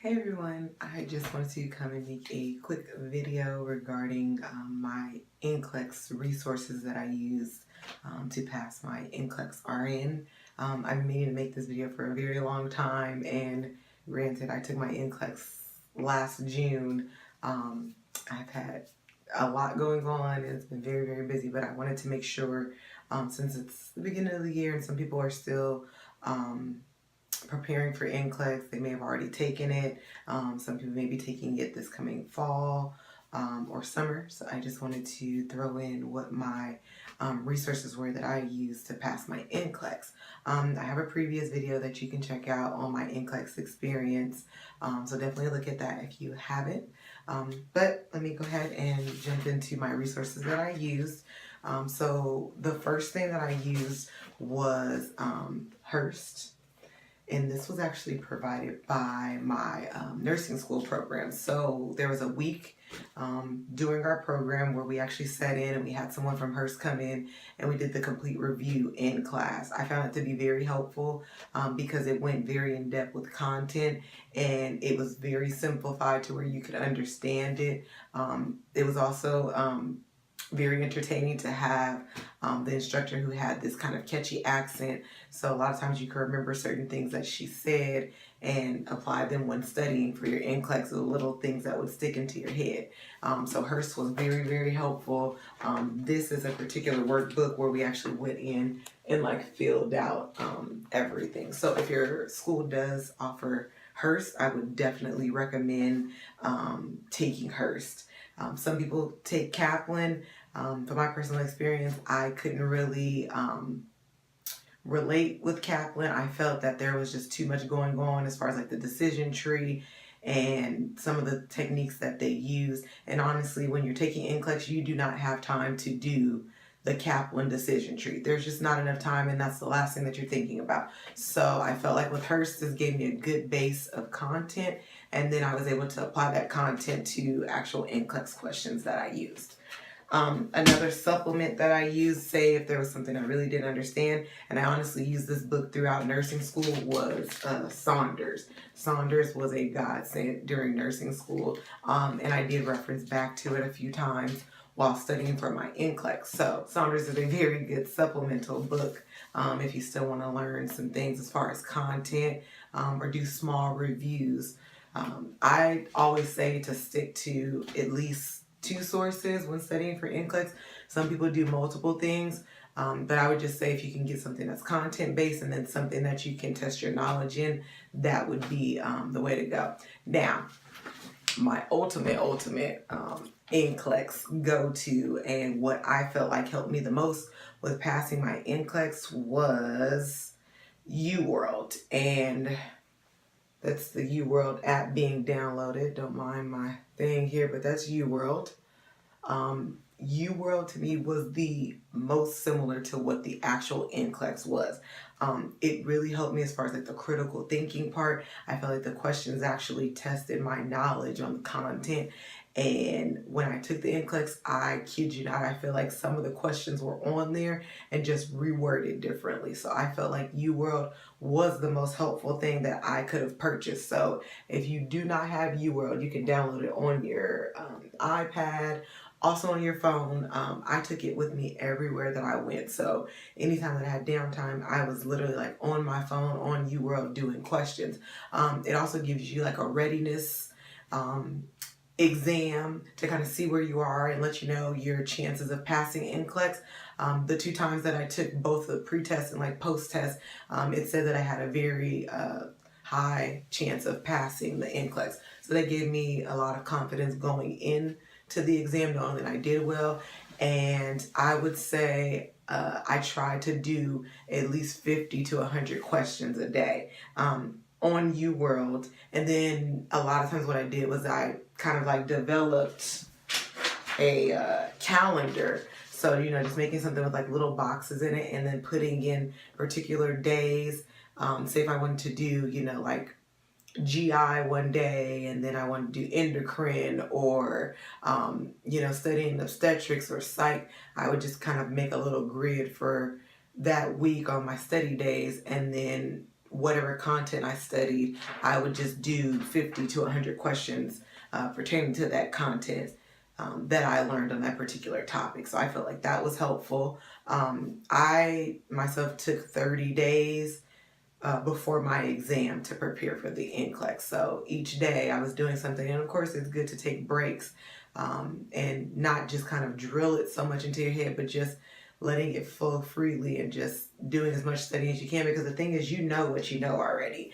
Hey everyone, I just wanted to come and make a quick video regarding my NCLEX resources that I used to pass my NCLEX RN. I've been meaning to make this video for a very long time, and granted I took my NCLEX last June. I've had a lot going on and it's been very busy, but I wanted to make sure since it's the beginning of the year and some people are still preparing for NCLEX. They may have already taken it. Some people may be taking it this coming fall or summer. So I just wanted to throw in what my resources were that I used to pass my NCLEX. I have a previous video that you can check out on my NCLEX experience. So definitely look at that if you haven't. But let me go ahead and jump into my resources that I used. So the first thing that I used was Hearst. And this was actually provided by my nursing school program. So there was a week during our program where we actually sat in and we had someone from Hearst come in and we did the complete review in class. I found it to be very helpful because it went very in depth with content and it was very simplified to where you could understand it. It was also very entertaining to have the instructor who had this kind of catchy accent. So a lot of times you can remember certain things that she said and apply them when studying for your NCLEX, the little things that would stick into your head. So Hearst was very helpful. This is a particular workbook where we actually went in and like filled out everything. So if your school does offer Hearst, I would definitely recommend taking Hearst. Some people take Kaplan. From my personal experience, I couldn't really relate with Kaplan. I felt that there was just too much going on as far as like the decision tree and some of the techniques that they use. And honestly, when you're taking NCLEX, you do not have time to do the Kaplan decision tree. There's just not enough time, and that's the last thing that you're thinking about. So I felt like with Hearst, this gave me a good base of content, and then I was able to apply that content to actual NCLEX questions that I used. Another supplement that I used, say if there was something I really didn't understand, and I honestly used this book throughout nursing school, was Saunders. Saunders was a godsend during nursing school, and I did reference back to it a few times while studying for my NCLEX. So Saunders is a very good supplemental book if you still want to learn some things as far as content or do small reviews. I always say to stick to at least 2 sources when studying for NCLEX. Some people do multiple things, but I would just say if you can get something that's content-based and then something that you can test your knowledge in, that would be the way to go. Now, my ultimate NCLEX go-to and what I felt like helped me the most with passing my NCLEX was UWorld, and that's the UWorld app being downloaded. Don't mind my thing here, but that's UWorld. UWorld to me was the most similar to what the actual NCLEX was. It really helped me as far as like the critical thinking part. I felt like the questions actually tested my knowledge on the content. And when I took the NCLEX, I kid you not, I feel like some of the questions were on there and just reworded differently. So I felt like UWorld was the most helpful thing that I could have purchased. So if you do not have UWorld, you can download it on your iPad, also on your phone. I took it with me everywhere that I went. So anytime that I had downtime, I was literally like on my phone on UWorld doing questions. It also gives you like a readiness exam to kind of see where you are and let you know your chances of passing NCLEX. The 2 times that I took both the pre-test and like post-test, it said that I had a very high chance of passing the NCLEX. So that gave me a lot of confidence going in to the exam, knowing that I did well. And I would say I tried to do at least 50 to 100 questions a day on UWorld. And then a lot of times what I did was I kind of like developed a calendar. So, you know, just making something with like little boxes in it and then putting in particular days. Say if I wanted to do, you know, like GI one day and then I want to do endocrine or, you know, studying obstetrics or psych, I would just kind of make a little grid for that week on my study days and then whatever content I studied, I would just do 50 to 100 questions pertaining to that content that I learned on that particular topic. So I felt like that was helpful. I myself took 30 days before my exam to prepare for the NCLEX. So each day I was doing something, and of course it's good to take breaks and not just kind of drill it so much into your head, but just letting it flow freely and just doing as much studying as you can, because the thing is, you know what you know already.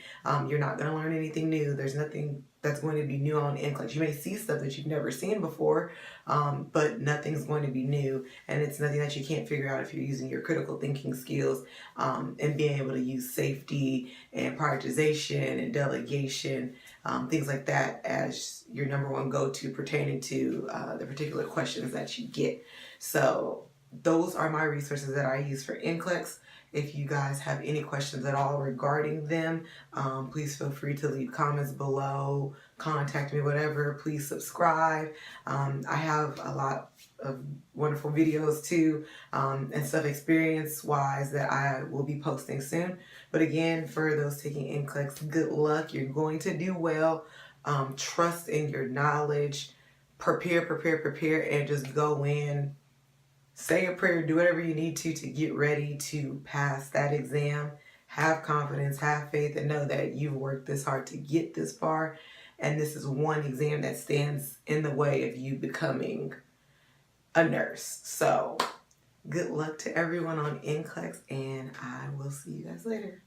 You're not going to learn anything new. There's nothing that's going to be new on NCLEX. You may see stuff that you've never seen before, but nothing's going to be new, and it's nothing that you can't figure out if you're using your critical thinking skills and being able to use safety and prioritization and delegation, things like that as your number one go-to pertaining to the particular questions that you get. So those are my resources that I use for NCLEX. If you guys have any questions at all regarding them, please feel free to leave comments below, contact me, whatever. Please subscribe. I have a lot of wonderful videos too, and stuff experience-wise that I will be posting soon. But again, for those taking NCLEX, good luck. You're going to do well. Trust in your knowledge. Prepare, and just go in. Say a prayer, do whatever you need to get ready to pass that exam. Have confidence, have faith, and know that you've worked this hard to get this far. And this is one exam that stands in the way of you becoming a nurse. So good luck to everyone on NCLEX, and I will see you guys later.